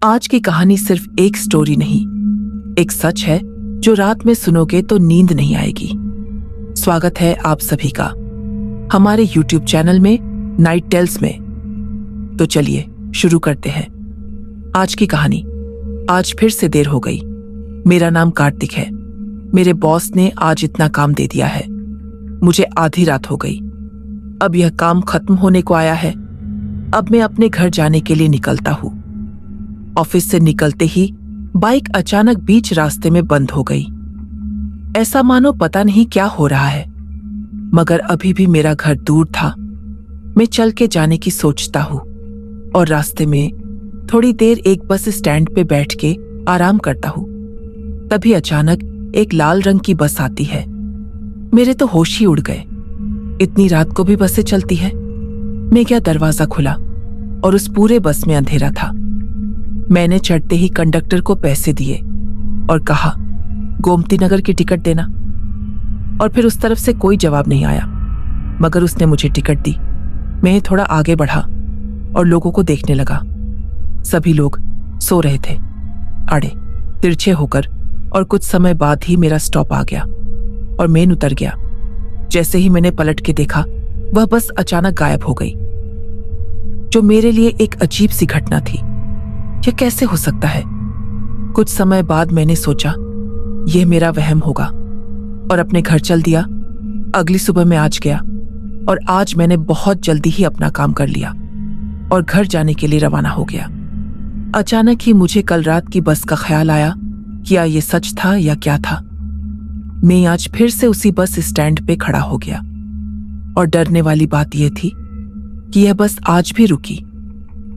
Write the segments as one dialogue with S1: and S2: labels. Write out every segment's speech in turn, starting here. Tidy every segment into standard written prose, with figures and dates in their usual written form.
S1: आज की कहानी सिर्फ एक स्टोरी नहीं, एक सच है जो रात में सुनोगे तो नींद नहीं आएगी। स्वागत है आप सभी का हमारे YouTube चैनल में नाइट टेल्स में। तो चलिए शुरू करते हैं आज की कहानी। आज फिर से देर हो गई। मेरा नाम कार्तिक है। मेरे बॉस ने आज इतना काम दे दिया है, मुझे आधी रात हो गई। अब यह काम खत्म होने को आया है। अब मैं अपने घर जाने के लिए निकलता हूँ। ऑफिस से निकलते ही बाइक अचानक बीच रास्ते में बंद हो गई। ऐसा मानो पता नहीं क्या हो रहा है, मगर अभी भी मेरा घर दूर था। मैं चल के जाने की सोचता हूँ और रास्ते में थोड़ी देर एक बस स्टैंड पे बैठ के आराम करता हूँ। तभी अचानक एक लाल रंग की बस आती है। मेरे तो होश ही उड़ गए। इतनी रात को भी बसें चलती है। मैं क्या दरवाजा खुला और उस पूरे बस में अंधेरा था। मैंने चढ़ते ही कंडक्टर को पैसे दिए और कहा, गोमती नगर की टिकट देना। और फिर उस तरफ से कोई जवाब नहीं आया, मगर उसने मुझे टिकट दी। मैं थोड़ा आगे बढ़ा और लोगों को देखने लगा। सभी लोग सो रहे थे, आड़े तिरछे होकर। और कुछ समय बाद ही मेरा स्टॉप आ गया और मैं उतर गया। जैसे ही मैंने पलट के देखा, वह बस अचानक गायब हो गई, जो मेरे लिए एक अजीब सी घटना थी। यह कैसे हो सकता है? कुछ समय बाद मैंने सोचा यह मेरा वहम होगा और अपने घर चल दिया। अगली सुबह मैं आज गया और आज मैंने बहुत जल्दी ही अपना काम कर लिया और घर जाने के लिए रवाना हो गया। अचानक ही मुझे कल रात की बस का ख्याल आया। क्या ये सच था या क्या था? मैं आज फिर से उसी बस स्टैंड पे खड़ा हो गया और डरने वाली बात यह थी कि यह बस आज भी रुकी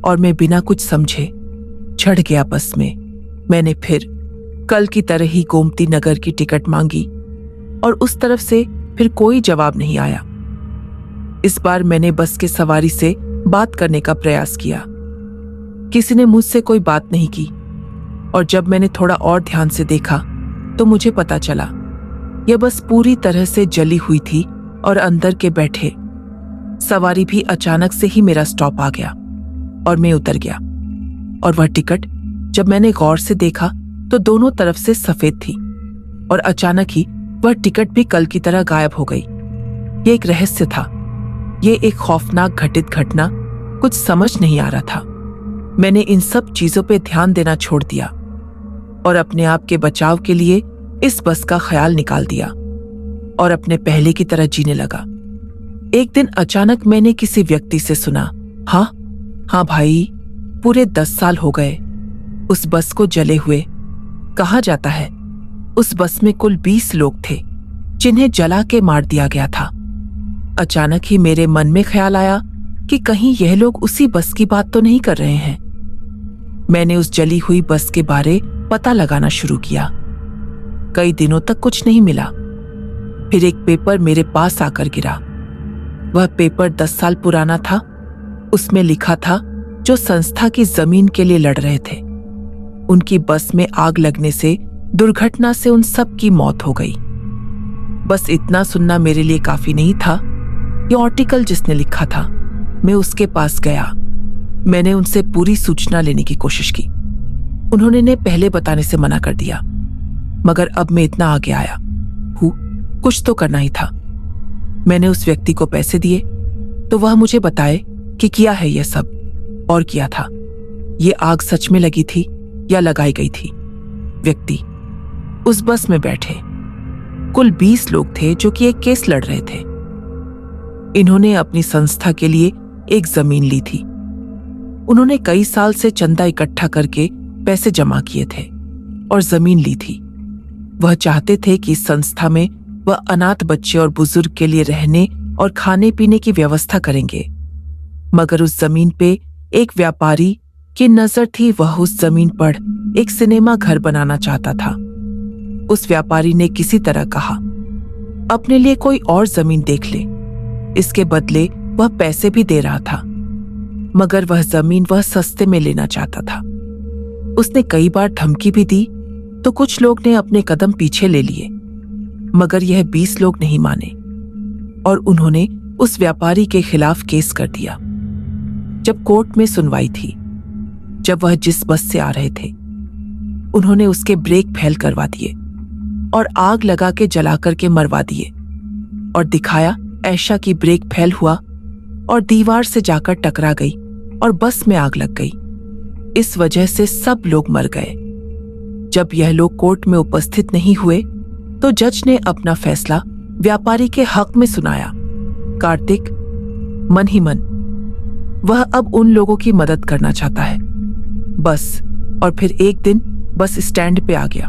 S1: और मैं बिना कुछ समझे चढ़ गया बस में। मैंने फिर कल की तरह ही गोमती नगर की टिकट मांगी और उस तरफ से फिर कोई जवाब नहीं आया। इस बार मैंने बस के सवारी से बात करने का प्रयास किया। किसी ने मुझसे कोई बात नहीं की और जब मैंने थोड़ा और ध्यान से देखा तो मुझे पता चला यह बस पूरी तरह से जली हुई थी और अंदर के बैठे सवारी भी अचानक से ही मेरा स्टॉप आ गया और मैं उतर गया। और वह टिकट जब मैंने गौर से देखा तो दोनों तरफ से सफेद थी और अचानक ही वह टिकट भी कल की तरह गायब हो गई। यह एक रहस्य था, यह एक खौफनाक घटित घटना। कुछ समझ नहीं आ रहा था। मैंने इन सब चीजों पे ध्यान देना छोड़ दिया और अपने आप के बचाव के लिए इस बस का ख्याल निकाल दिया और अपने पहले की तरह जीने लगा। एक दिन अचानक मैंने किसी व्यक्ति से सुना, हाँ भाई, पूरे 10 साल हो गए उस बस को जले हुए। कहा जाता है उस बस में कुल 20 लोग थे जिन्हें जला के मार दिया गया था। अचानक ही मेरे मन में ख्याल आया कि कहीं यह लोग उसी बस की बात तो नहीं कर रहे हैं। मैंने उस जली हुई बस के बारे पता लगाना शुरू किया। कई दिनों तक कुछ नहीं मिला। फिर एक पेपर मेरे पास आकर गिरा। वह पेपर 10 साल पुराना था। उसमें लिखा था जो संस्था की जमीन के लिए लड़ रहे थे, उनकी बस में आग लगने से दुर्घटना से उन सब की मौत हो गई। बस इतना सुनना मेरे लिए काफी नहीं था। ये आर्टिकल जिसने लिखा था, मैं उसके पास गया। मैंने उनसे पूरी सूचना लेने की कोशिश की। उन्होंने पहले बताने से मना कर दिया, मगर अब मैं इतना आगे आया हूँ, कुछ तो करना ही था। मैंने उस व्यक्ति को पैसे दिए तो वह मुझे बताए कि किया है यह सब और किया था। ये आग सच में लगी थी या लगाई गई थी। व्यक्ति उस बस में बैठे कुल 20 लोग थे जो कि एक केस लड़ रहे थे। इन्होंने अपनी संस्था के लिए एक जमीन ली थी। उन्होंने कई साल से चंदा इकट्ठा करके पैसे जमा किए थे और जमीन ली थी। वह चाहते थे कि इस संस्था में वह अनाथ बच्चे और बुजुर्ग के लिए रहने और खाने पीने की व्यवस्था करेंगे। मगर उस जमीन पे एक व्यापारी की नजर थी। वह उस जमीन पर एक सिनेमा घर बनाना चाहता था। उस व्यापारी ने किसी तरह कहा, अपने लिए कोई और जमीन देख ले। इसके बदले वह पैसे भी दे रहा था, मगर वह जमीन वह सस्ते में लेना चाहता था। उसने कई बार धमकी भी दी तो कुछ लोग ने अपने कदम पीछे ले लिए, मगर यह 20 लोग नहीं माने और उन्होंने उस व्यापारी के खिलाफ केस कर दिया। जब कोर्ट में सुनवाई थी, जब वह जिस बस से आ रहे थे उन्होंने उसके ब्रेक फेल करवा दिए और आग लगा के जला करके मरवा दिए और दिखाया ऐशा की ब्रेक फेल हुआ और दीवार से जाकर टकरा गई और बस में आग लग गई। इस वजह से सब लोग मर गए। जब यह लोग कोर्ट में उपस्थित नहीं हुए तो जज ने अपना फैसला व्यापारी के हक में सुनाया। कार्तिक मन ही मन वह अब उन लोगों की मदद करना चाहता है बस। और फिर एक दिन बस स्टैंड पे आ गया।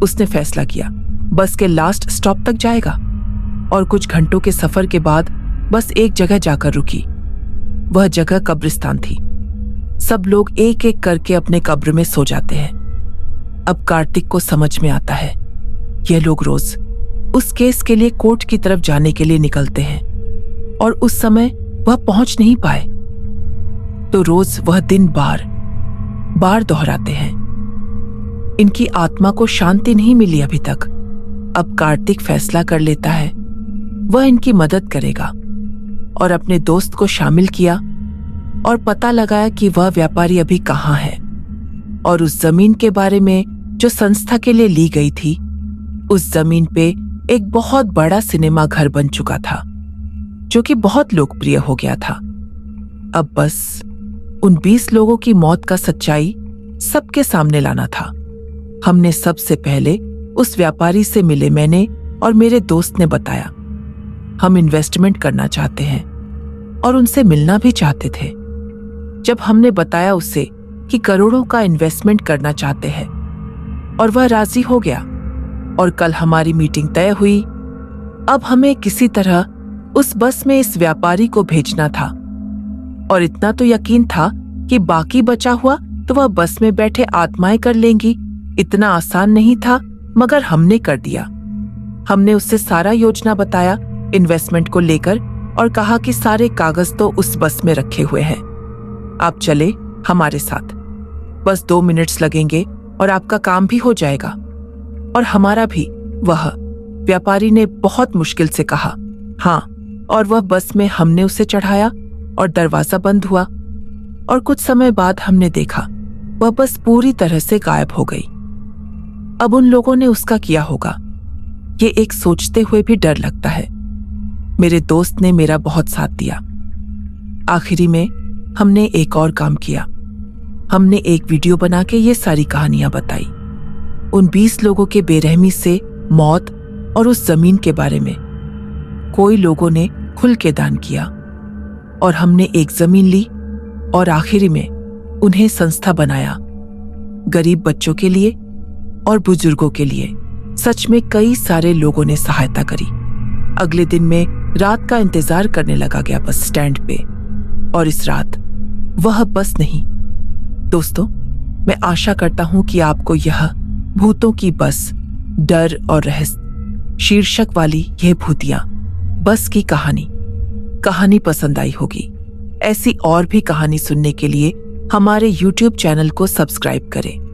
S1: उसने फैसला किया बस के लास्ट स्टॉप तक जाएगा और कुछ घंटों के सफर के बाद बस एक जगह जाकर रुकी। वह जगह कब्रिस्तान थी। सब लोग एक एक करके अपने कब्र में सो जाते हैं। अब कार्तिक को समझ में आता है यह लोग रोज उस केस के लिए कोर्ट की तरफ जाने के लिए निकलते हैं और उस समय वह पहुंच नहीं पाए तो रोज वह दिन बार बार दोहराते हैं। इनकी आत्मा को शांति नहीं मिली अभी तक। अब कार्तिक फैसला कर लेता है वह इनकी मदद करेगा और अपने दोस्त को शामिल किया और पता लगाया कि वह व्यापारी अभी कहाँ है और उस जमीन के बारे में जो संस्था के लिए ली गई थी उस जमीन पे एक बहुत बड़ा सिनेमा घर बन चुका था जो कि बहुत लोकप्रिय हो गया था। अब बस उन 20 लोगों की मौत का सच्चाई सबके सामने लाना था। हमने सबसे पहले उस व्यापारी से मिले। मैंने और मेरे दोस्त ने बताया हम इन्वेस्टमेंट करना चाहते हैं और उनसे मिलना भी चाहते थे। जब हमने बताया उसे कि करोड़ों का इन्वेस्टमेंट करना चाहते हैं और वह राजी हो गया और कल हमारी मीटिंग तय हुई। अब हमें किसी तरह उस बस में इस व्यापारी को भेजना था और इतना तो यकीन था कि बाकी बचा हुआ तो वह बस में बैठे आत्माएं कर लेंगी। इतना आसान नहीं था मगर हमने कर दिया। हमने उससे सारा योजना बताया इन्वेस्टमेंट को लेकर और कहा कि सारे कागज तो उस बस में रखे हुए हैं, आप चले हमारे साथ, बस 2 मिनट्स लगेंगे और आपका काम भी हो जाएगा और हमारा भी। वह व्यापारी ने बहुत मुश्किल से कहा हाँ और वह बस में हमने उसे चढ़ाया और दरवाजा बंद हुआ और कुछ समय बाद हमने देखा वह बस पूरी तरह से गायब हो गई। अब उन लोगों ने उसका किया होगा ये एक सोचते हुए भी डर लगता है। मेरे दोस्त ने मेरा बहुत साथ दिया। आखिरी में हमने एक और काम किया। हमने एक वीडियो बना के ये सारी कहानियां बताई उन 20 लोगों के बेरहमी से मौत और उस जमीन के बारे में। कोई लोगों ने खुल के दान किया और हमने एक जमीन ली और आखिरी में उन्हें संस्था बनाया गरीब बच्चों के लिए और बुजुर्गों के लिए। सच में कई सारे लोगों ने सहायता करी। अगले दिन में रात का इंतजार करने लगा गया बस स्टैंड पे और इस रात वह बस नहीं। दोस्तों, मैं आशा करता हूं कि आपको यह भूतों की बस डर और रहस्य शीर्षक वाली यह भूतिया बस की कहानी पसंद आई होगी। ऐसी और भी कहानी सुनने के लिए हमारे YouTube चैनल को सब्सक्राइब करें।